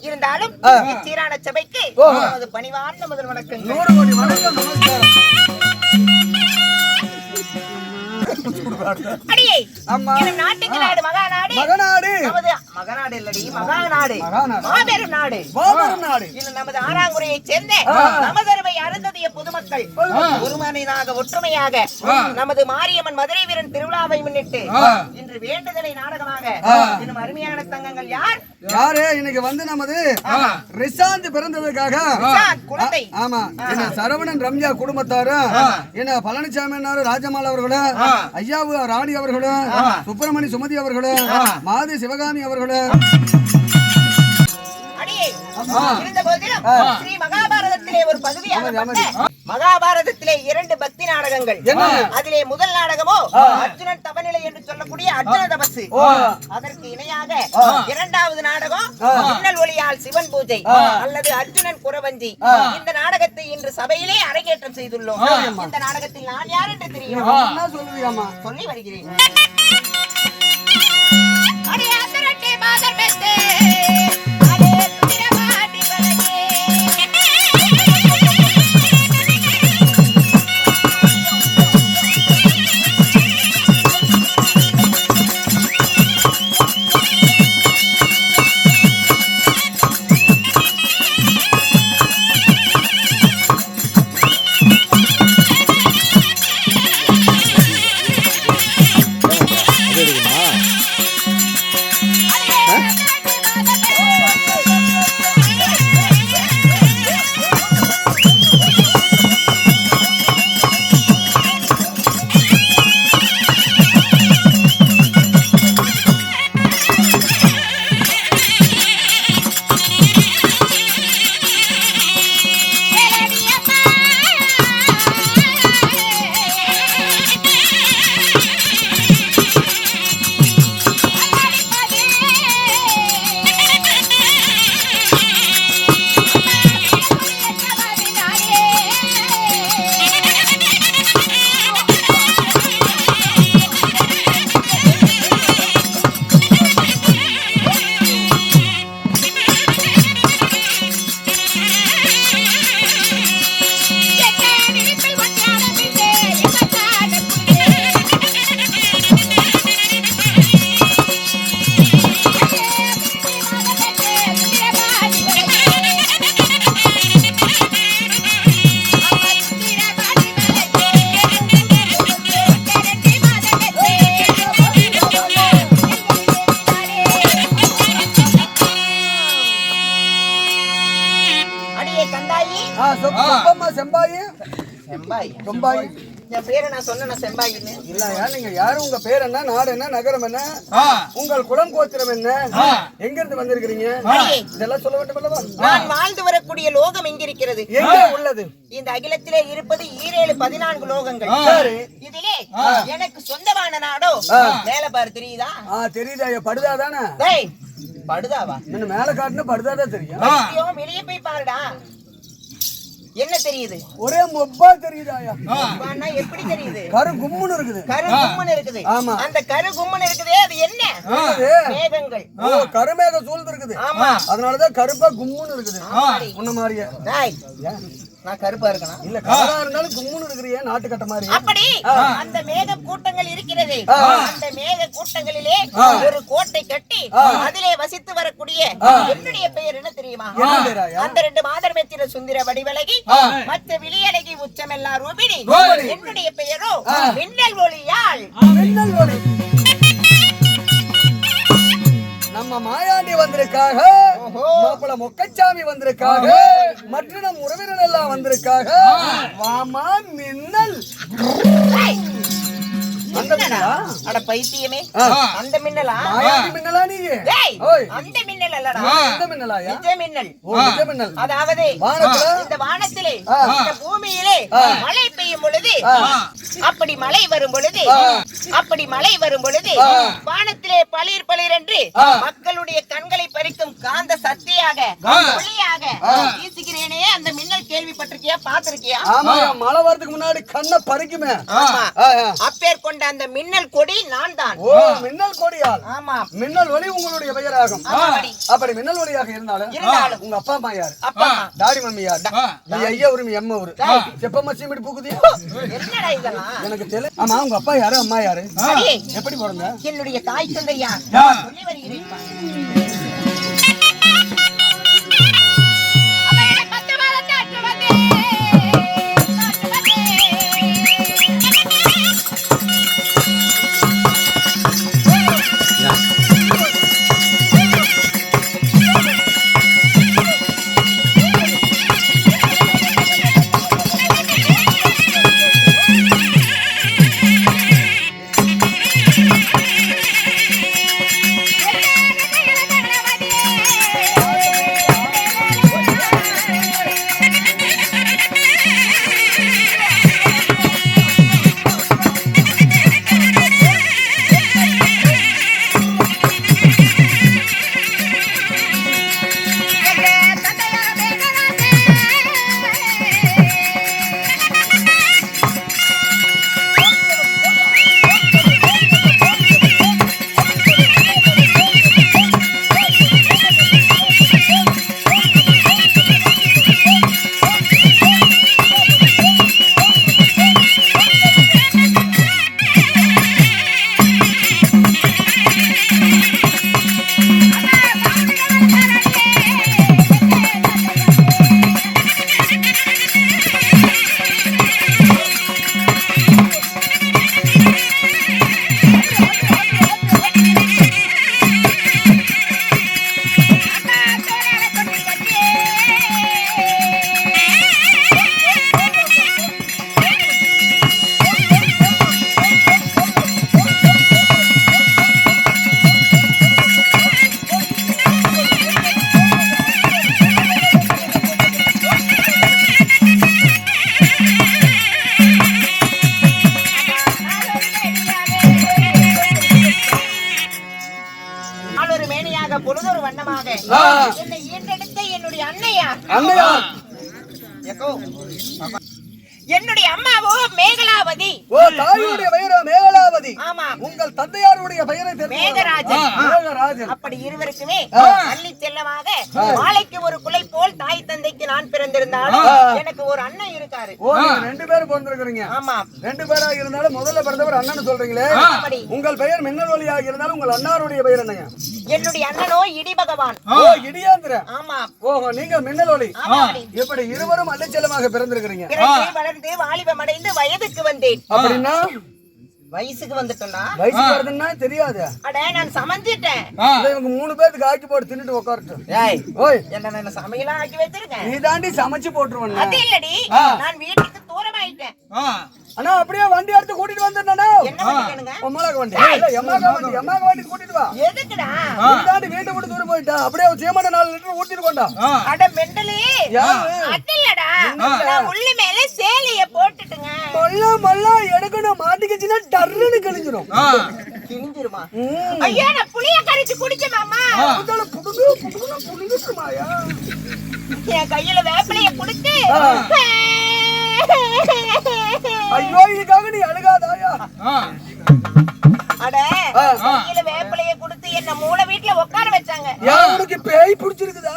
இருந்தாலும் சீரான சபைக்கு பணிவார்ந்த முதல் வணக்கம். நமது ஆறாங்குறையை சேர்ந்த நமதருமை அருந்ததிய பொதுமக்கள் ஒருமனையாக ஒற்றுமையாக நமது மாரியம்மன் மதுரை வீரன் திருவிழாவை முன்னிட்டு இன்று வேண்டுதலை நாடகமாக இன்னும் அருமையான தங்கங்கள் யார் யாரு இன்னைக்கு வந்து நமது ரிசாந்த் பிறந்ததுக்காக குழந்தை ஆமா என்ன சரவணன் ரம்யா குடும்பத்தாரும் என்ன பழனிசாமி ராஜமால் அவர்களும் ஐயாவு ராணி அவர்களும் சுப்பிரமணி சுமதி அவர்களும் மாது சிவகாமி அவர்களும் ஸ்ரீ மகாபாரதத்திலே ஒரு பகுதியாக மகாபாரதத்திலே 2 பக்தி நாடகங்கள். அதிலே முதல் நாடகமோ அர்ஜுனன் தவநிலை என்று சொல்லக்கூடிய அர்ஜுன தபசு. அதற்கு இணையாக இரண்டாவது நாடகம் மின்னல் ஒளியால் சிவன் பூஜை அல்லது அர்ஜுனன் குறவஞ்சி. இந்த நாடகத்தை இன்று சபையிலே அரங்கேற்றம் செய்துள்ளோம். இந்த நாடகத்தில் நான் யார் என்று தெரியும் சொல்லி வருகிறேன். செம்பாயி செம்பாய் செம்பாயி என் பேரை நான் சொன்ன செம்பாயின்னு இல்லையா? நீங்க யாரு? உங்க பேர் என்ன? நாடு என்ன? நகரம் என்ன? உங்கள் குலம் கோத்திரம் என்ன? எங்க இருந்து வந்திருக்கிறீங்க? இதெல்லாம் சொல்ல வேண்டும் அல்லவா? நான் வாழ்ந்து வரக்கூடிய லோகம் எங்க இருக்கிறது? எங்க உள்ளது? இந்த அகிலத்திலே இருப்பது 14 லோகங்கள். இதிலே எனக்கு சொந்தமான நாடோ மேல பாரு, தெரியுதா? தெரியுதா? படுதா தானே? படுதாவா? இன்னும் மேல காட்டுனா படுதாதான் தெரியும். வெளியே போய் பாருடா, என்ன தெரியுது? ஒரே மொப்பா தெரியுதாயா? எப்படி தெரியுது? கரு கும்முன்னு இருக்குது. கரு கும்முன்னு இருக்குது. ஆமா. அந்த கரு கும்முன்னு இருக்குதே, அது என்ன? மேகங்கள். கருமேக சூழ்ந்து இருக்குது. ஆமா. அதனாலதான் கருப்பா கும்முன்னு இருக்குது. உன்ன மாதிரியே நான் கருப்பா இருக்கணும். இல்ல கருப்பா இருந்தாலும் கும்முன்னு இருக்கிறியே, நாட்டு கட்ட மாதிரி. அப்படி அந்த மேக கூட்டங்கள் இருக்கிறது. அந்த மேக கூட்டங்களிலே ஒரு கோட்டை கட்டி அதிலே வசித்து வரக்கூடிய என்னுடைய பெயர் என்ன தெரியுமா? அந்த 2 மாதர்மேத்திர சுந்தர வடிவழகி, மற்ற விழியழகி, உச்சமெல்லா ரூபிணி. என்னுடைய பெயரோ மின்னல் ஒளியாள். மின்னல் ஒளி. நம்ம மாயாண்டி வந்திருக்காக, மாப்பிள மொக்கச்சாமி வந்திருக்காக, மற்ற நம் உறவினர் எல்லாம் வந்திருக்காக. வாமா மின்னல். அந்த மின்னலா? அட பைத்தியமே, அந்த மின்னலா? மாயாண்டி மின்னலா நீங்க? அந்த மின்னல் அல்லடா. அந்த மின்னலாயா? நிஜ மின்னல். நிஜ மின்னல். அதாவது இந்த வானத்திலே, இந்த பூமியிலே மழை பெய்யும் பொழுது, அப்படி மழை வரும் பொழுது, வானத்திலே பளிர் பளிர் என்று மக்களுடைய கண்களை பறிக்கும் காந்த சக்தியாக, ஒளியாக வீசுகிறேனே, அந்த மின்னல் கேள்விப்பட்டிருக்கியா? பார்த்திருக்கியா? ஆமா, மழை வரதுக்கு முன்னாடி கண்ணை பறிக்குமே. அப்பேர் கொண்ட அந்த மின்னல் கொடி நான் தான். மின்னல் கொடியால். ஆமா. மின்னல் ஒளி உங்களுடைய பெயராகும். அப்படி மின்னல் ஒளியாக இருந்தாலும் உங்க அப்பா அம்மா யாரு? டாடி மம்மி யாரு? நீ ஐயா உரிமை எம்ம ஊரு செப்பம்மா சீமிட்டு பூக்குதியா? என்னடா இதெல்லாம்? எனக்கு தெரியல. ஆமா, உங்க அப்பா யாரு, அம்மா யாரு? எப்படி போறங்க? என்னுடைய தாய் தந்தை யார்? சொல்லி வருகிறேன். பொழுதொரு வண்ணமாக என்னை ஈன்றெடுத்த என்னுடைய அன்னையா என்னுடைய அம்மாவோ மேகலாவதி. ஓ, தாயுடைய பெயரோ மேகலாவதி. ஆமா. உங்கள் தந்தையாருடைய பெயரை மேகராஜன். மேகராஜன். அப்படி இருவருக்குமே அள்ளி செல்லமாக மாலைக்கு ஒரு குலை போல் தாய் தந்தைக்கு நான் பிறந்திருந்தாலும் எனக்கு ஒரு அண்ணன் இருக்காரு. ஓ, நீங்க 2 பேரும் பிறந்திருக்கீங்க. ஆமா. 2 பேரா இருந்தாலும் முதல்ல பிறந்தவர் அண்ணன் சொல்றீங்களே. உங்கள் பெயர் மின்னல் ஒளியாக இருந்தாலும் உங்கள் அண்ணாருடைய பெயர் என்னங்க? என்னுடைய அண்ணனோ இடி பகவான். ஓ, இடியாந்திர. ஆமா. ஓ, நீங்க மின்னல் ஒளி. இப்படி இருவரும் அள்ளி செல்லமாக பிறந்திருக்கீங்க. வளர்ந்து வாலிபம் அடைந்து வயதுக்கு வந்தேன். அப்படின்னா வயசுக்கு வந்துட்டா வயசுக்கு வருதுன்னா தெரியாது. அட நான் சமைஞ்சிட்டேன். இவங்க 3 பேருக்கு ஆக்கி போட்டு தின்னுட்டு உட்காரட்டும். ஏய் ஓய் என்ன சமையலா ஆக்கி வச்சிருக்கேன். நீ தாண்டி சமைச்சு போட்டுருவ. அது இல்லடி நான் வீட்டுக்கு தூரமாயிட்டேன். அண்ணா அப்படியே வண்டி எடுத்து கூட்டிட்டு வந்துட்டேனா? என்ன பண்ணிக்கணுங்க? உம்மாலக வண்டி இல்ல எம்மாக வண்டி கூட்டிட்டு வா. எதுக்குடா? நீ தாண்டி வீட்டை விட்டு தூரம் போயிட்டா. அப்படியே சீமான 4 லிட்டர் ஊத்திட்டு கொண்டா. அட மெண்டலி அது இல்லடா நான் உள்ள மேல சேலைய போட்டுட்டுங்க. மல்ல எடுக்கணும் மாட்டிக்கிச்சினா டர்ன்னு கிழிஞ்சிரும். கிழிஞ்சிருமா? ஐயா நான் புளிய கரைச்சு குடிச்சேன் மாமா. அதல புடுங்குமாயா? என் கையில வேப்பிலைய குடுத்து ஐயோ இதுக்காக நீ அழுகாதாயா? அட கையில வேப்பிலைய குடுத்து என்ன மூளை வீட்ல உட்கார வச்சாங்க. ஏன் உனக்கு பேய் பிடிச்சிருக்குதா?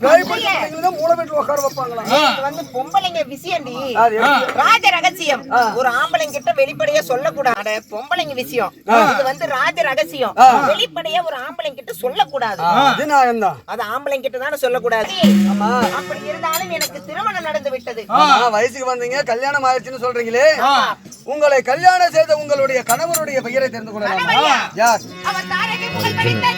பேய் பிடிச்சிருந்தா மூளை வீட்ல உட்கார வைப்பாங்களா? இது வந்து பொம்பளைங்க விஷயம்டி. ராஜ ரகசியம். ஒரு ஆம்பளைங்க கிட்ட வெளிப்படையா சொல்லக்கூடாது. அட பொம்பளைங்க விஷயம். இது வந்து ராஜ ரகசியம். வெளிப்படையா ஒரு ஆம்பளைங்க கிட்ட சொல்லக்கூடாது. அது நான் தான். அது ஆம்பளைங்க கிட்ட தான சொல்லக்கூடாது. ஆமா. அப்படி இருந்தாலும் எனக்கு திருமணம் நடந்து விட்டது. வயசுக்கு வந்தீங்க கல்யாணம் ஆயிடுச்சுன்னு சொல்றீங்களே. உங்களை கல்யாணம் செய்த உங்களுடைய கணவருடைய பெயரை தெரிந்து கொள்ளலாமா? யார்? அவர் தாரகை புகழ் படித்த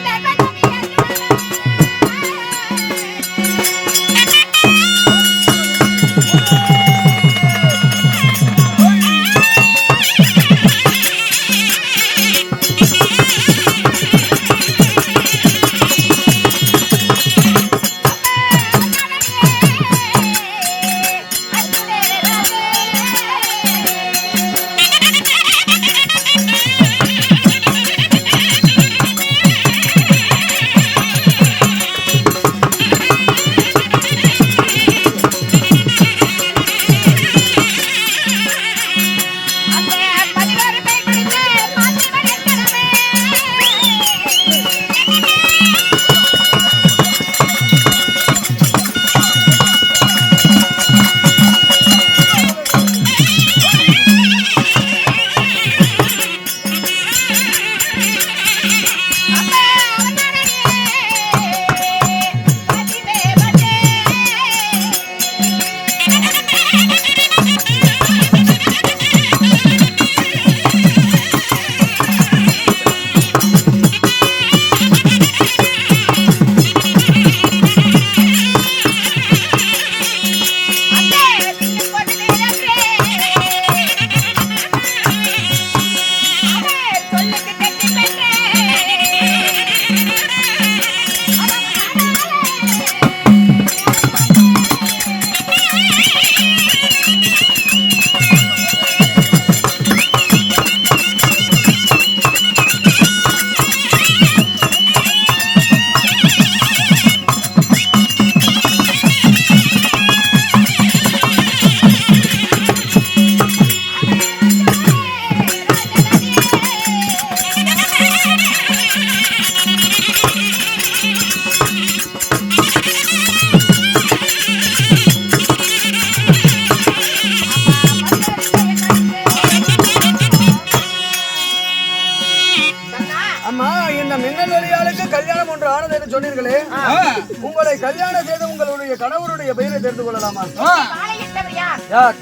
உங்களை கல்யாணம் செய்த உங்களுடைய கணவருடைய பெயரை தெரிந்து கொள்ளலாமா?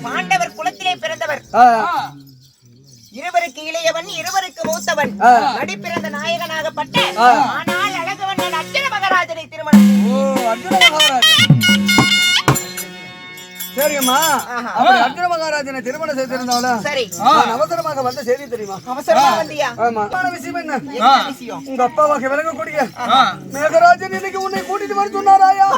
பாண்டவர் குலத்திலே பிறந்தவர். இருவருக்கு இளையவன், இருவருக்கு மூத்தவன். நடிப்பிறந்த நாயகனாகப்பட்ட ஆனால் அழகவன் அர்ஜுன மகாராஜனை திருமணம். அர்ஜுன மகாராஜன். சரிம்மா, அப்படி அர்ஜுன மகாராஜனை திருமணம் செய்திருந்தாலும் சரி, அவசரமாக வந்த செய்தி தெரியுமா? அவசரமா வந்தியா? ஆமா. விஷயம் என்ன? விஷயம்? உங்க அப்பாவாக விளங்கக்கூடிய மேகராஜன் இன்னைக்கு உன்னை கூட்டிட்டு வர சொன்னாராயா?